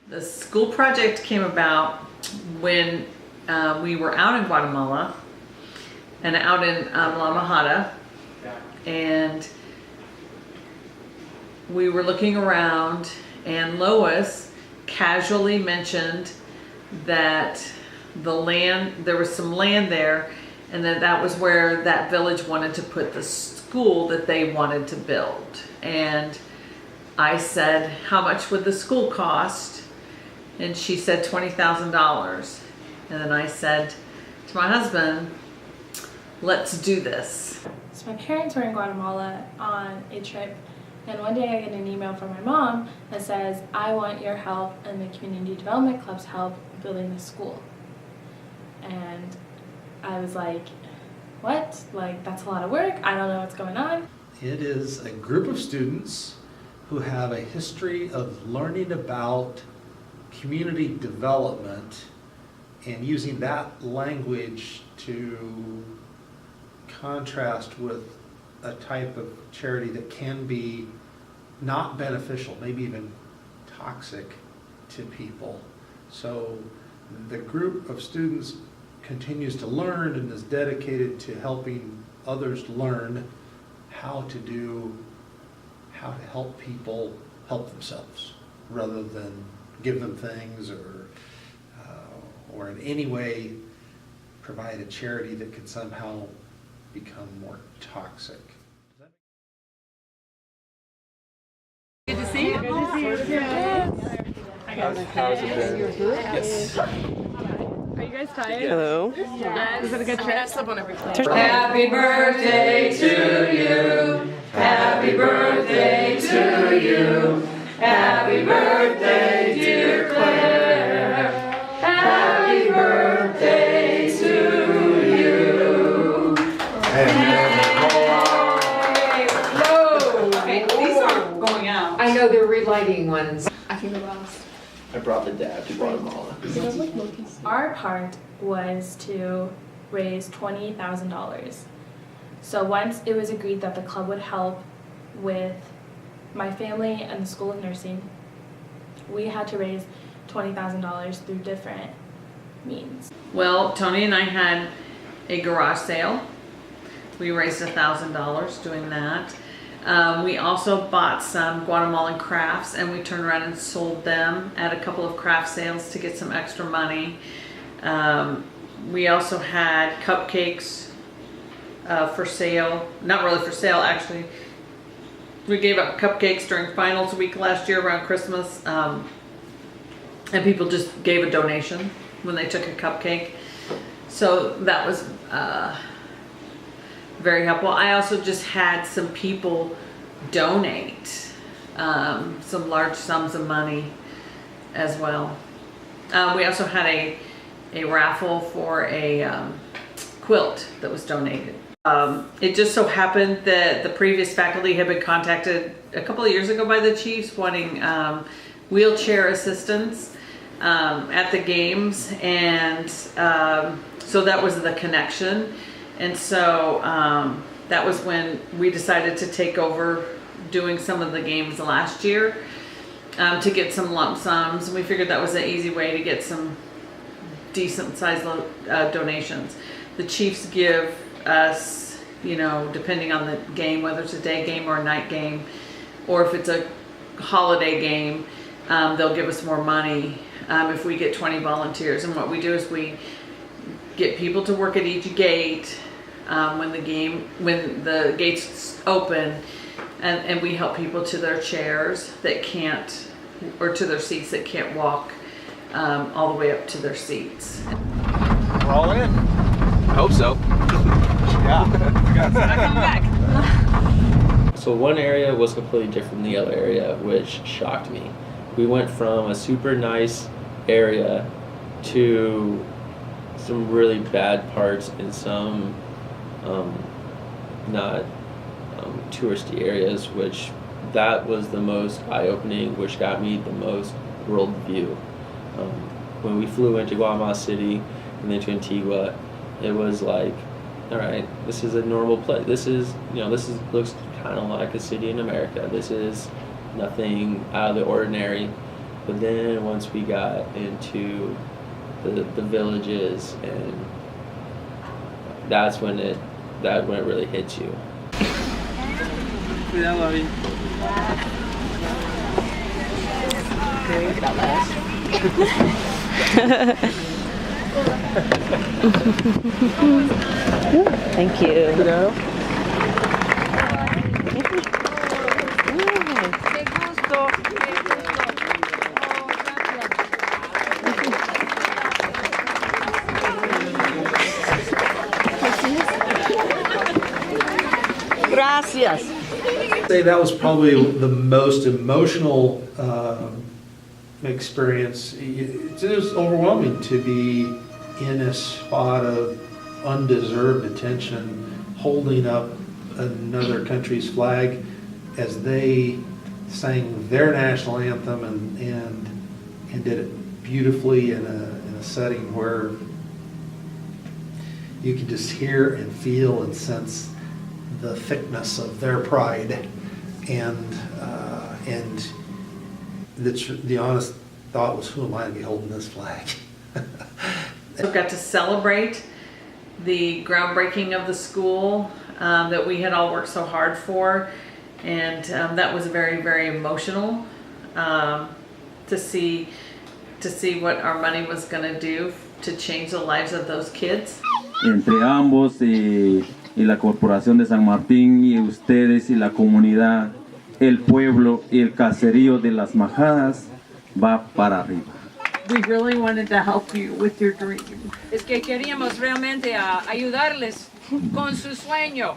The school project came about when we were out in Guatemala and out in La Majada, and we were looking around, and Lois casually mentioned that there was some land there, and that was where that village wanted to put the school that they wanted to build. And I said, how much would the school cost? And she said $20,000. And then I said to my husband, let's do this. So my parents were in Guatemala on a trip, and one day I get an email from my mom that says, I want your help and the Community Development Club's help building the school. And I was like, what? Like, that's a lot of work. I don't know what's going on. It is a group of students who have a history of learning about community development and using that language to contrast with a type of charity that can be not beneficial, maybe even toxic to people. So the group of students continues to learn and is dedicated to helping others learn how to help people help themselves rather than give them things or in any way provide a charity that could somehow become more toxic. Good to see you. Good to see you. How's it been? Yes. Are you guys tired? Hello. Yes. Is it a good trip? I slept on every plane. Happy birthday to you. Happy birthday to you. Happy birthday, dear Claire. Happy birthday to you. Whoa. Okay, these aren't going out. I know they're relighting ones. I can go last. I brought the dad to Guatemala. Our part was to raise $20,000. So once it was agreed that the club would help with my family and the School of Nursing, we had to raise $20,000 through different means. Well, Tony and I had a garage sale. We raised $1,000 doing that. We also bought some Guatemalan crafts and we turned around and sold them at a couple of craft sales to get some extra money. We also had cupcakes for sale. Not really for sale, actually. We gave out cupcakes during finals week last year around Christmas. And people just gave a donation when they took a cupcake. So that was very helpful. I also just had some people donate some large sums of money as well. We also had a raffle for a quilt that was donated. It just so happened that the previous faculty had been contacted a couple of years ago by the Chiefs wanting wheelchair assistance at the games, and so that was the connection. And so that was when we decided to take over doing some of the games last year to get some lump sums. And we figured that was an easy way to get some decent sized donations. The Chiefs give us, depending on the game, whether it's a day game or a night game, or if it's a holiday game, they'll give us more money if we get 20 volunteers. And what we do is we get people to work at each gate when the gates open, and we help people to their chairs that can't, or to their seats that can't walk all the way up to their seats. We're all in. I hope so. Yeah. We got Back. So one area was completely different from the other area, which shocked me. We went from a super nice area to some really bad parts in some not touristy areas, which that was the most eye-opening, which got me the most world view. When we flew into Guatemala City and then to Antigua, it was like, all right, this is a normal place. This looks kind of like a city in America. This is nothing out of the ordinary. But then once we got into the villages, and that's when it really hits you. Cuidado, Abby. Thank you. Cuidado. Gracias. I'd say that was probably the most emotional experience. It was overwhelming to be in a spot of undeserved attention, holding up another country's flag as they sang their national anthem and did it beautifully in a setting where you could just hear and feel and sense the thickness of their pride, and the honest thought was, who am I to be holding this flag? We got to celebrate the groundbreaking of the school that we had all worked so hard for, and that was very, very emotional to see what our money was going to do to change the lives of those kids. Entre ambos y la Corporación de San Martín y ustedes y la comunidad, el pueblo y el caserío de Las Majadas va para arriba. We really wanted to help you with your dream. Es que queríamos realmente ayudarles con su sueño.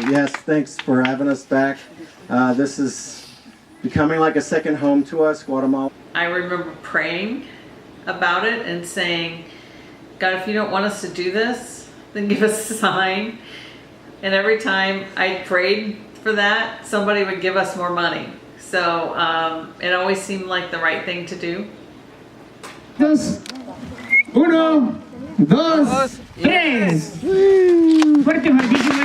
Yes, thanks for having us back. This is becoming like a second home to us, Guatemala. I remember praying about it and saying, God, if you don't want us to do this, then give us a sign. And every time I prayed for that, somebody would give us more money. So it always seemed like the right thing to do. Uno, dos, tres. Fuerte, fuertísimo.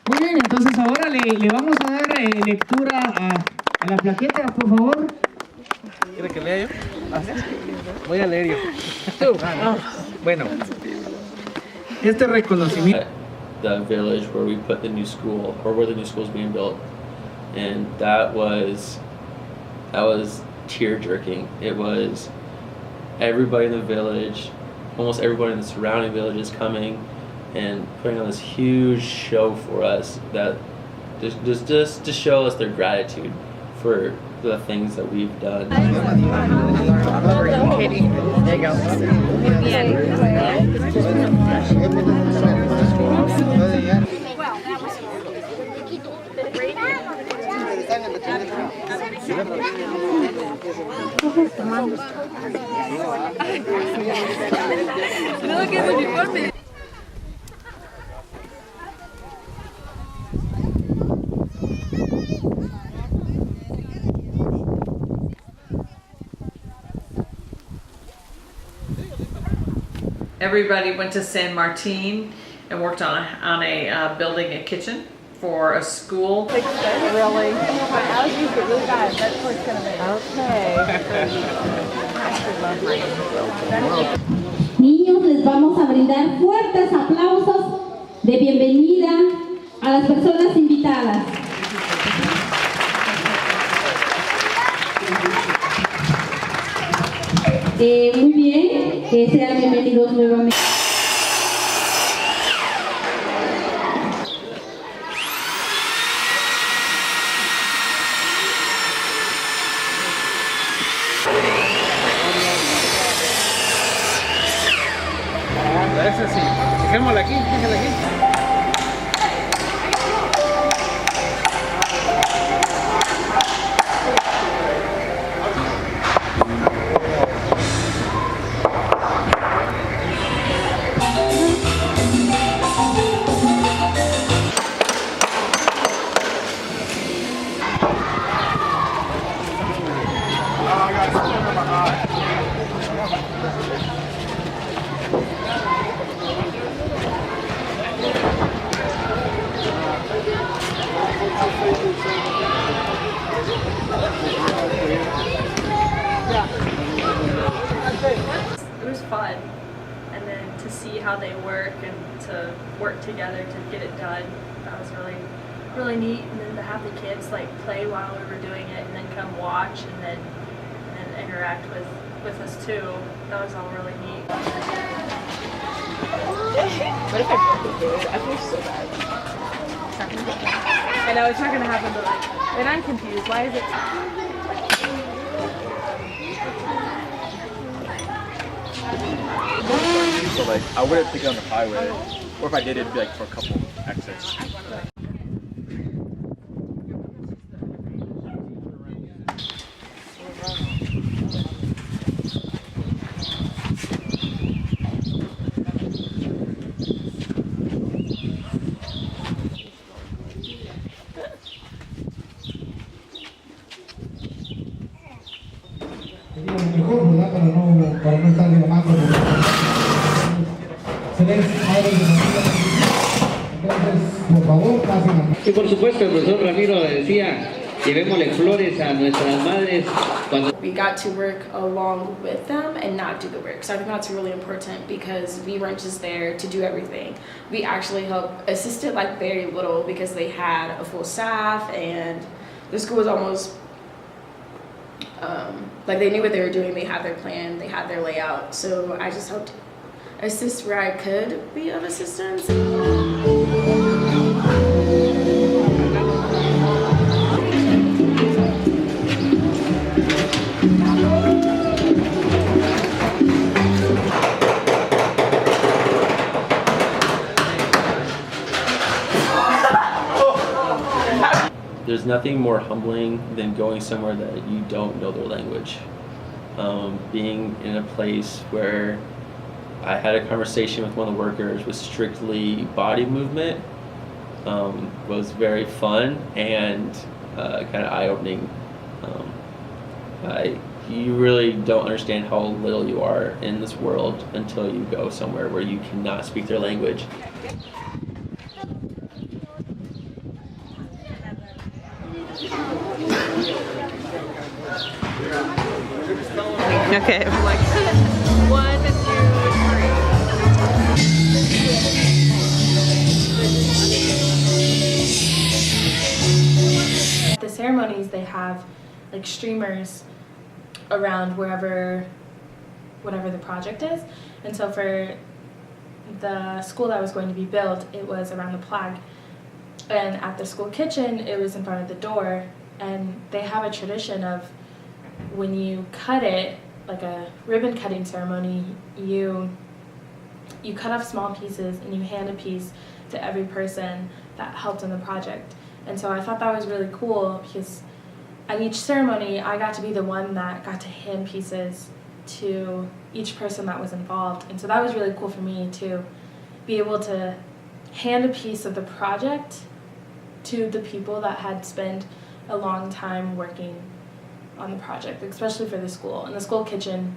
Muy bien, entonces ahora le vamos a dar lectura a la plaqueta, por favor. ¿Quiere que lea yo? Voy a leer yo. Tú. Bueno, este reconocimiento. The village where we put the new school, or where the new school is being built, and that was tear-jerking. It was everybody in the village, almost everybody in the surrounding villages coming and putting on this huge show for us, that just to show us their gratitude for the things that we've done. Katie, there you go. Everybody went to San Martin and worked on a building a kitchen for a school. Really? Niños, les vamos a brindar fuertes aplausos de bienvenida a las personas invitadas. Muy bien, sean bienvenidos nuevamente. Esa sí. Dejémosla aquí, déjala aquí. It was fun, and then to see how they work and to work together to get it done, that was really neat. And then to have the kids like play while we were doing it, and then come watch and then interact with us too. That was all really neat. What if I broke it? I feel so bad. I know it's not gonna happen, but like, and I'm confused. Why is it? So like, I wouldn't take it on the highway, or if I did, it'd be like for a couple exits. Mejor, ¿verdad? Para no estar llamando. Se les abre de entonces, por favor, pasen. Y por supuesto, el profesor Ramiro decía, llevémosle flores a nuestras madres cuando... We got to work along with them and not do the work. So I think that's really important because we weren't just there to do everything. We actually assisted like very little because they had a full staff and the school was almost like they knew what they were doing, they had their plan, they had their layout. So I just helped assist where I could be of assistance. There's nothing more humbling than going somewhere that you don't know their language. Being in a place where I had a conversation with one of the workers with strictly body movement was very fun and kind of eye-opening. You really don't understand how little you are in this world until you go somewhere where you cannot speak their language. Okay, I'm like 1, 2, 3. The ceremonies, they have like streamers around whatever the project is. And so for the school that was going to be built, it was around the flag. And at the school kitchen, it was in front of the door. And they have a tradition of when you cut it, like a ribbon cutting ceremony, you cut off small pieces and you hand a piece to every person that helped in the project. And so I thought that was really cool because at each ceremony I got to be the one that got to hand pieces to each person that was involved. And so that was really cool for me to be able to hand a piece of the project to the people that had spent a long time working on the project, especially for the school. In the school kitchen,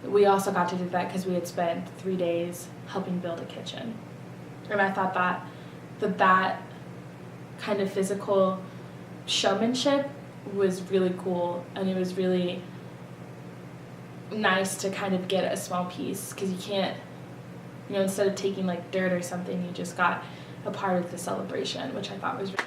we also got to do that because we had spent 3 days helping build a kitchen. And I thought that kind of physical showmanship was really cool, and it was really nice to kind of get a small piece because you can't, instead of taking like dirt or something, you just got a part of the celebration, which I thought was really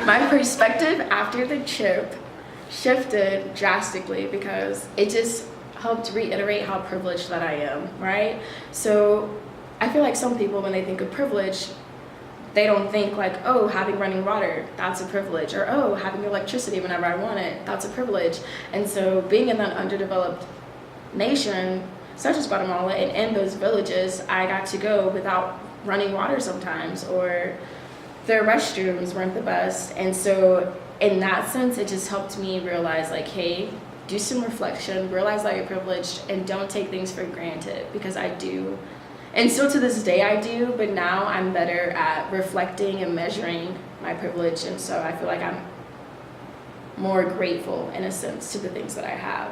My perspective after the trip shifted drastically because it just helped reiterate how privileged that I am, right? So I feel like some people, when they think of privilege, they don't think like, oh, having running water, that's a privilege, or oh, having electricity whenever I want it, that's a privilege. And so being in that underdeveloped nation, such as Guatemala, and in those villages, I got to go without running water sometimes, or their restrooms weren't the best. And so in that sense, it just helped me realize like, hey, do some reflection, realize that you're privileged, and don't take things for granted, because I do. And still to this day I do, but now I'm better at reflecting and measuring my privilege, and so I feel like I'm more grateful in a sense to the things that I have.